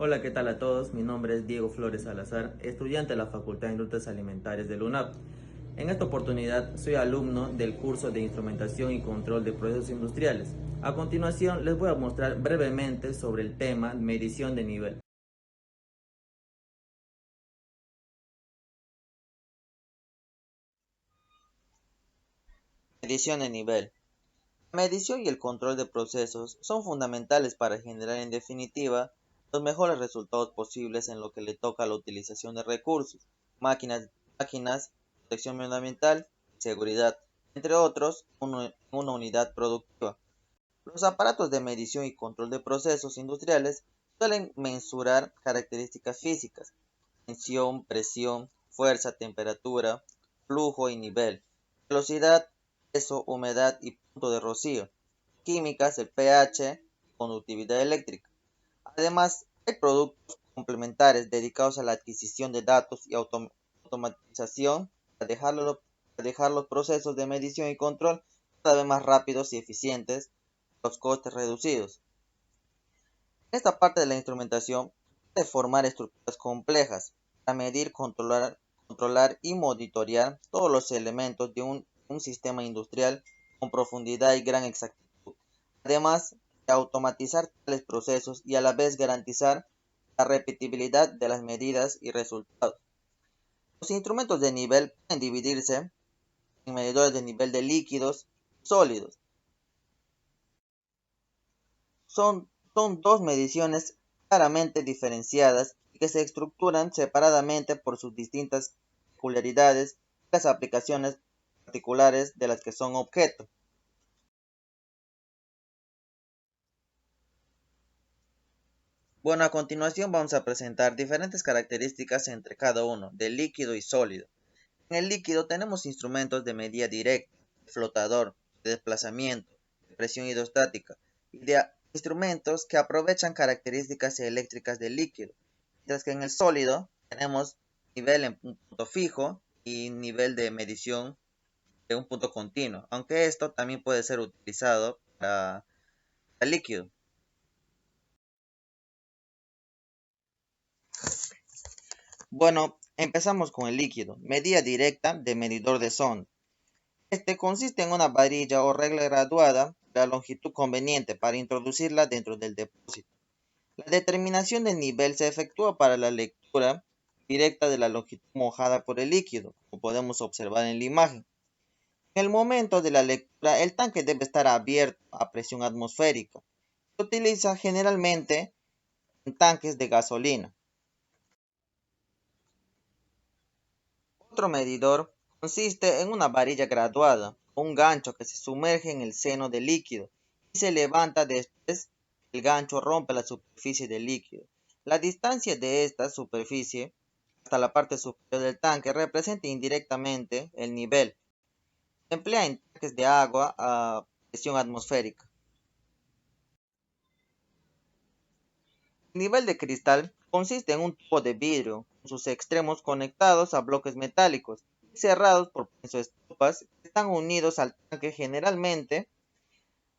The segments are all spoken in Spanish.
Hola, ¿qué tal a todos? Mi nombre es Diego Flores Salazar, estudiante de la Facultad de Industrias Alimentarias de la UNAP. En esta oportunidad soy alumno del curso de Instrumentación y Control de Procesos Industriales. A continuación les voy a mostrar brevemente sobre el tema medición de nivel. Medición de nivel. La medición y el control de procesos son fundamentales para generar en definitiva los mejores resultados posibles en lo que le toca a la utilización de recursos, máquinas, protección medioambiental y seguridad, entre otros, una unidad productiva. Los aparatos de medición y control de procesos industriales suelen mensurar características físicas: tensión, presión, fuerza, temperatura, flujo y nivel, velocidad, peso, humedad y punto de rocío, químicas, el pH, conductividad eléctrica. Además, hay productos complementarios dedicados a la adquisición de datos y automatización para dejar los procesos de medición y control cada vez más rápidos y eficientes, los costes reducidos. En esta parte de la instrumentación puede formar estructuras complejas para medir, controlar y monitorear todos los elementos de un sistema industrial con profundidad y gran exactitud, además de automatizar tales procesos y a la vez garantizar la repetibilidad de las medidas y resultados. Los instrumentos de nivel pueden dividirse en medidores de nivel de líquidos y sólidos. Son dos mediciones claramente diferenciadas y que se estructuran separadamente por sus distintas peculiaridades y las aplicaciones particulares de las que son objeto. Bueno, a continuación vamos a presentar diferentes características entre cada uno, del líquido y sólido. En el líquido tenemos instrumentos de medida directa, de flotador, de desplazamiento, de presión hidrostática y de instrumentos que aprovechan características eléctricas del líquido, mientras que en el sólido tenemos nivel en un punto fijo y nivel de medición de un punto continuo, aunque esto también puede ser utilizado para el líquido. Bueno, empezamos con el líquido, medida directa de medidor de sonda. Este consiste en una varilla o regla graduada de la longitud conveniente para introducirla dentro del depósito. La determinación del nivel se efectúa para la lectura directa de la longitud mojada por el líquido, como podemos observar en la imagen. En el momento de la lectura, el tanque debe estar abierto a presión atmosférica. Se utiliza generalmente en tanques de gasolina. Otro medidor consiste en una varilla graduada o un gancho que se sumerge en el seno del líquido y se levanta después que el gancho rompe la superficie del líquido. La distancia de esta superficie hasta la parte superior del tanque representa indirectamente el nivel. Se emplea en tanques de agua a presión atmosférica. El nivel de cristal consiste en un tubo de vidrio con sus extremos conectados a bloques metálicos y cerrados por piezoestupas que están unidos al tanque generalmente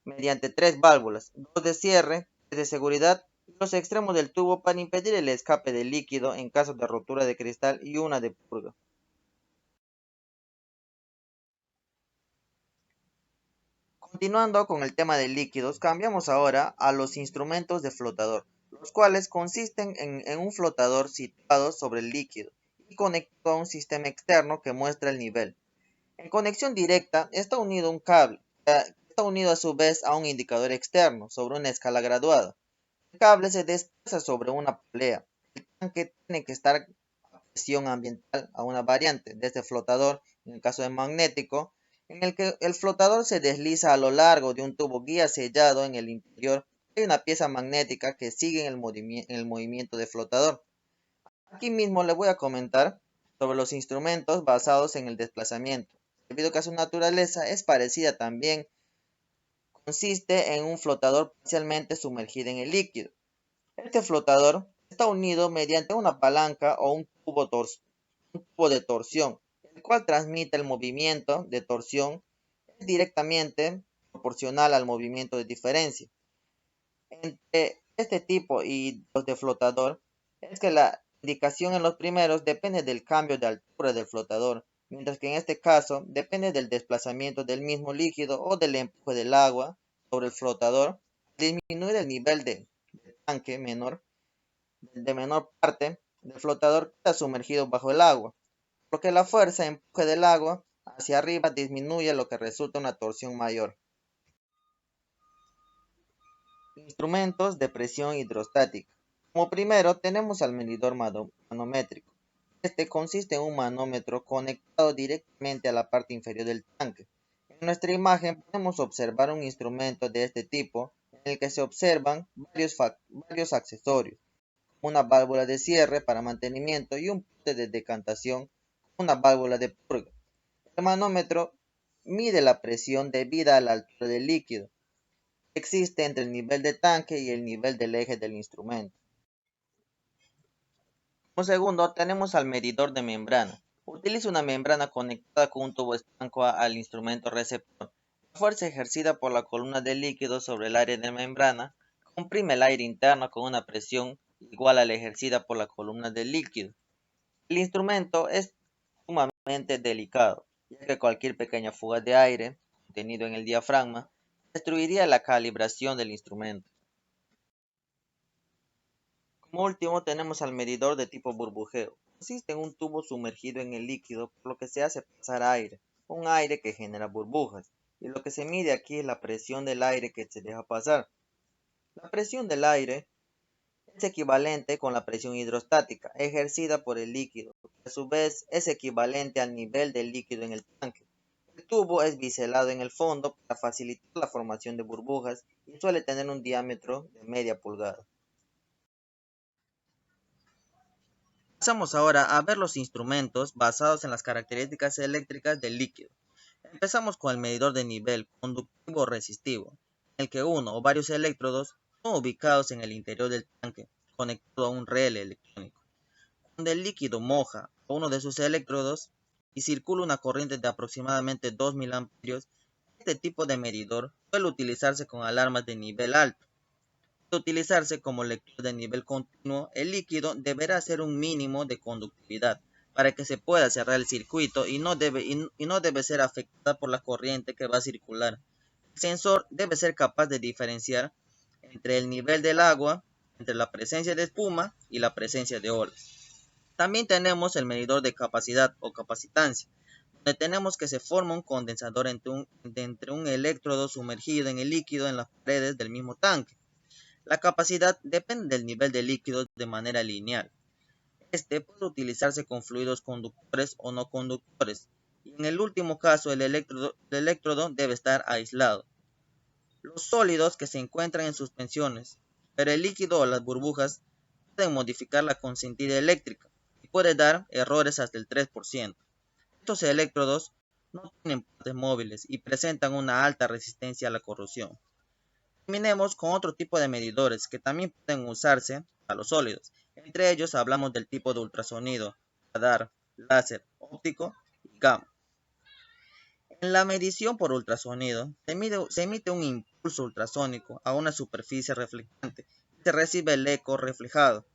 mediante tres válvulas, dos de cierre, tres de seguridad y los extremos del tubo para impedir el escape del líquido en caso de rotura de cristal y una de purga. Continuando con el tema de líquidos, cambiamos ahora a los instrumentos de flotador, los cuales consisten en un flotador situado sobre el líquido y conectado a un sistema externo que muestra el nivel. En conexión directa está unido un cable, que está unido a su vez a un indicador externo sobre una escala graduada. El cable se desplaza sobre una polea. El tanque tiene que estar a presión ambiental a una variante de este flotador, en el caso de magnético, en el que el flotador se desliza a lo largo de un tubo guía sellado en el interior. Hay una pieza magnética que sigue en el movimiento del flotador. Aquí mismo le voy a comentar sobre los instrumentos basados en el desplazamiento, debido a que su naturaleza es parecida también. Consiste en un flotador parcialmente sumergido en el líquido. Este flotador está unido mediante una palanca o un tubo de torsión, el cual transmite el movimiento de torsión directamente proporcional al movimiento de diferencia entre Este tipo y los de flotador es que la indicación en los primeros depende del cambio de altura del flotador, mientras que en este caso depende del desplazamiento del mismo líquido o del empuje del agua sobre el flotador. Disminuir el nivel de tanque de menor parte del flotador queda sumergido bajo el agua, porque la fuerza de empuje del agua hacia arriba disminuye, lo que resulta una torsión mayor. Instrumentos de presión hidrostática. Como primero tenemos al medidor manométrico. Este consiste en un manómetro conectado directamente a la parte inferior del tanque. En nuestra imagen podemos observar un instrumento de este tipo en el que se observan varios accesorios, como una válvula de cierre para mantenimiento y un pote de decantación con una válvula de purga. El manómetro mide la presión debida a la altura del líquido que existe entre el nivel de tanque y el nivel del eje del instrumento. Como segundo, tenemos al medidor de membrana. Utiliza una membrana conectada con un tubo estanco al instrumento receptor. La fuerza ejercida por la columna de líquido sobre el área de membrana comprime el aire interno con una presión igual a la ejercida por la columna de líquido. El instrumento es sumamente delicado, ya que cualquier pequeña fuga de aire contenido en el diafragma destruiría la calibración del instrumento. Como último tenemos al medidor de tipo burbujeo. Consiste en un tubo sumergido en el líquido por lo que se hace pasar aire, un aire que genera burbujas, y lo que se mide aquí es la presión del aire que se deja pasar. La presión del aire es equivalente con la presión hidrostática ejercida por el líquido, que a su vez es equivalente al nivel del líquido en el tanque. El tubo es biselado en el fondo para facilitar la formación de burbujas y suele tener un diámetro de media pulgada. Pasamos ahora a ver los instrumentos basados en las características eléctricas del líquido. Empezamos con el medidor de nivel conductivo resistivo, en el que uno o varios electrodos son ubicados en el interior del tanque, conectado a un relé electrónico. Cuando el líquido moja a uno de sus electrodos y circula una corriente de aproximadamente 2 mA, este tipo de medidor suele utilizarse con alarmas de nivel alto. De utilizarse como lector de nivel continuo, el líquido deberá hacer un mínimo de conductividad para que se pueda cerrar el circuito y no debe ser afectada por la corriente que va a circular. El sensor debe ser capaz de diferenciar entre el nivel del agua, entre la presencia de espuma y la presencia de olas. También tenemos el medidor de capacidad o capacitancia, donde tenemos que se forma un condensador entre un electrodo sumergido en el líquido en las paredes del mismo tanque. La capacidad depende del nivel de líquido de manera lineal. Este puede utilizarse con fluidos conductores o no conductores, y en el último caso el electrodo debe estar aislado. Los sólidos que se encuentran en suspensiones, pero el líquido o las burbujas pueden modificar la consentida eléctrica y puede dar errores hasta el 3%. Estos electrodos no tienen partes móviles y presentan una alta resistencia a la corrosión. Terminemos con otro tipo de medidores que también pueden usarse a los sólidos. Entre ellos hablamos del tipo de ultrasonido, radar, láser, óptico y gamma. En la medición por ultrasonido se emite un impulso ultrasónico a una superficie reflectante y se recibe el eco reflejado.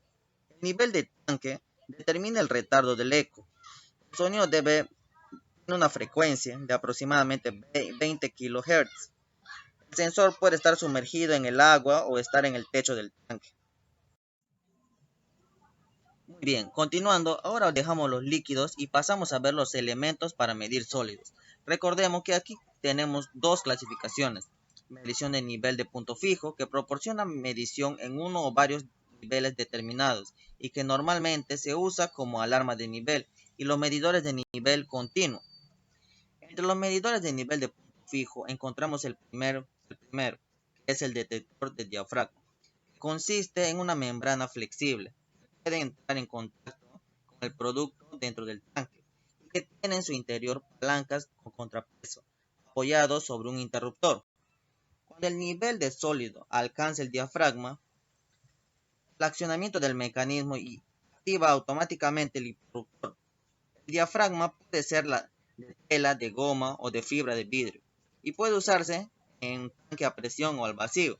El nivel de tanque determina el retardo del eco. El sonido debe tener una frecuencia de aproximadamente 20 kHz. El sensor puede estar sumergido en el agua o estar en el techo del tanque. Muy bien, continuando, ahora dejamos los líquidos y pasamos a ver los elementos para medir sólidos. Recordemos que aquí tenemos dos clasificaciones. Medición de nivel de punto fijo, que proporciona medición en uno o varios niveles determinados y que normalmente se usa como alarma de nivel, y los medidores de nivel continuo. Entre los medidores de nivel de punto fijo encontramos el primero, que es el detector de diafragma. Consiste en una membrana flexible que puede entrar en contacto con el producto dentro del tanque y que tiene en su interior palancas con contrapeso apoyados sobre un interruptor. Cuando el nivel de sólido alcanza el diafragma, el accionamiento del mecanismo y activa automáticamente el interruptor. El diafragma puede ser de tela, de goma o de fibra de vidrio y puede usarse en tanque a presión o al vacío.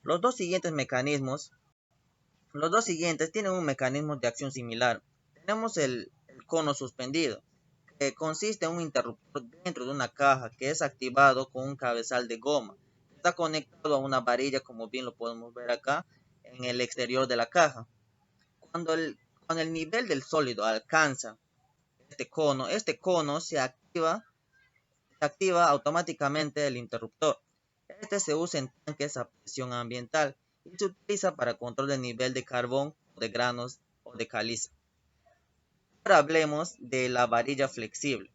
Los dos siguientes tienen un mecanismo de acción similar. Tenemos el cono suspendido, que consiste en un interruptor dentro de una caja que es activado con un cabezal de goma. Está conectado a una varilla, como bien lo podemos ver acá, en el exterior de la caja. Cuando el nivel del sólido alcanza este cono se activa automáticamente el interruptor. Este se usa en tanques a presión ambiental y se utiliza para control del nivel de carbón, de granos o de caliza. Ahora hablemos de la varilla flexible.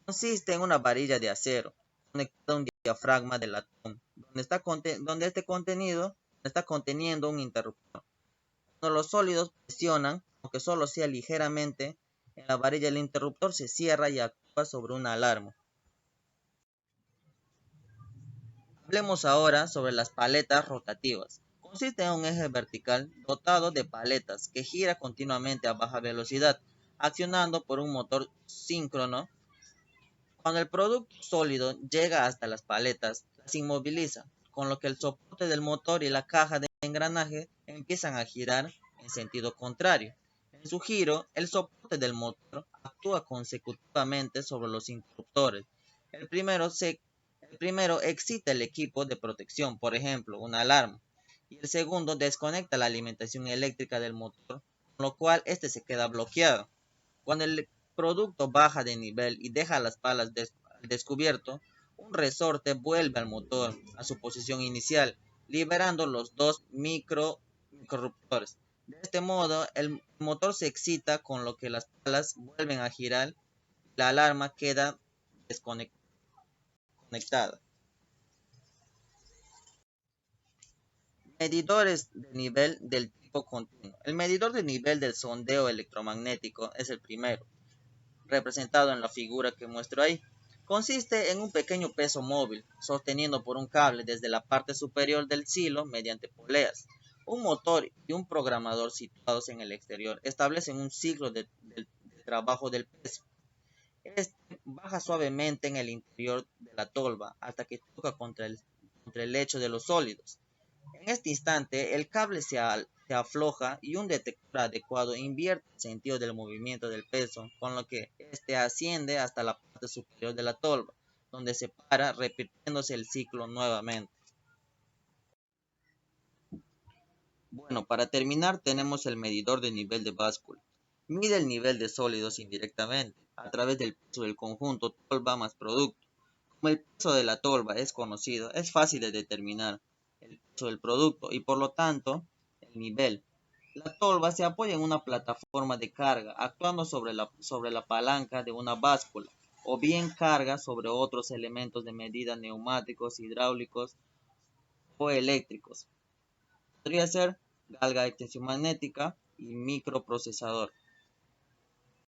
Consiste en una varilla de acero conectada a un diafragma de latón, donde está conteniendo un interruptor. Cuando los sólidos presionan, aunque solo sea ligeramente, en la varilla el interruptor se cierra y actúa sobre una alarma. Hablemos ahora sobre las paletas rotativas. Consiste en un eje vertical dotado de paletas que gira continuamente a baja velocidad, accionando por un motor síncrono. Cuando el producto sólido llega hasta las paletas, las inmoviliza, con lo que el soporte del motor y la caja de engranaje empiezan a girar en sentido contrario. En su giro, el soporte del motor actúa consecutivamente sobre los interruptores. El primero, el primero excita el equipo de protección, por ejemplo, una alarma, y el segundo desconecta la alimentación eléctrica del motor, con lo cual este se queda bloqueado. Cuando el producto baja de nivel y deja las palas al descubierto, un resorte vuelve al motor a su posición inicial, liberando los dos microruptores. De este modo, el motor se excita, con lo que las palas vuelven a girar y la alarma queda desconectada. Medidores de nivel del tipo continuo. El medidor de nivel del sondeo electromagnético es el primero, representado en la figura que muestro ahí. Consiste en un pequeño peso móvil, sosteniendo por un cable desde la parte superior del silo mediante poleas. Un motor y un programador situados en el exterior establecen un ciclo de trabajo del peso. Este baja suavemente en el interior de la tolva hasta que toca contra el lecho de los sólidos. En este instante, el cable se afloja y un detector adecuado invierte el sentido del movimiento del peso, con lo que éste asciende hasta la parte superior de la tolva, donde se para, repitiéndose el ciclo nuevamente. Bueno, para terminar tenemos el medidor de nivel de báscula. Mide el nivel de sólidos indirectamente, a través del peso del conjunto tolva más producto. Como el peso de la tolva es conocido, es fácil de determinar el peso del producto y por lo tanto el nivel. La tolva se apoya en una plataforma de carga actuando sobre la palanca de una báscula o bien carga sobre otros elementos de medida neumáticos, hidráulicos o eléctricos. Podría ser galga extensión magnética y microprocesador.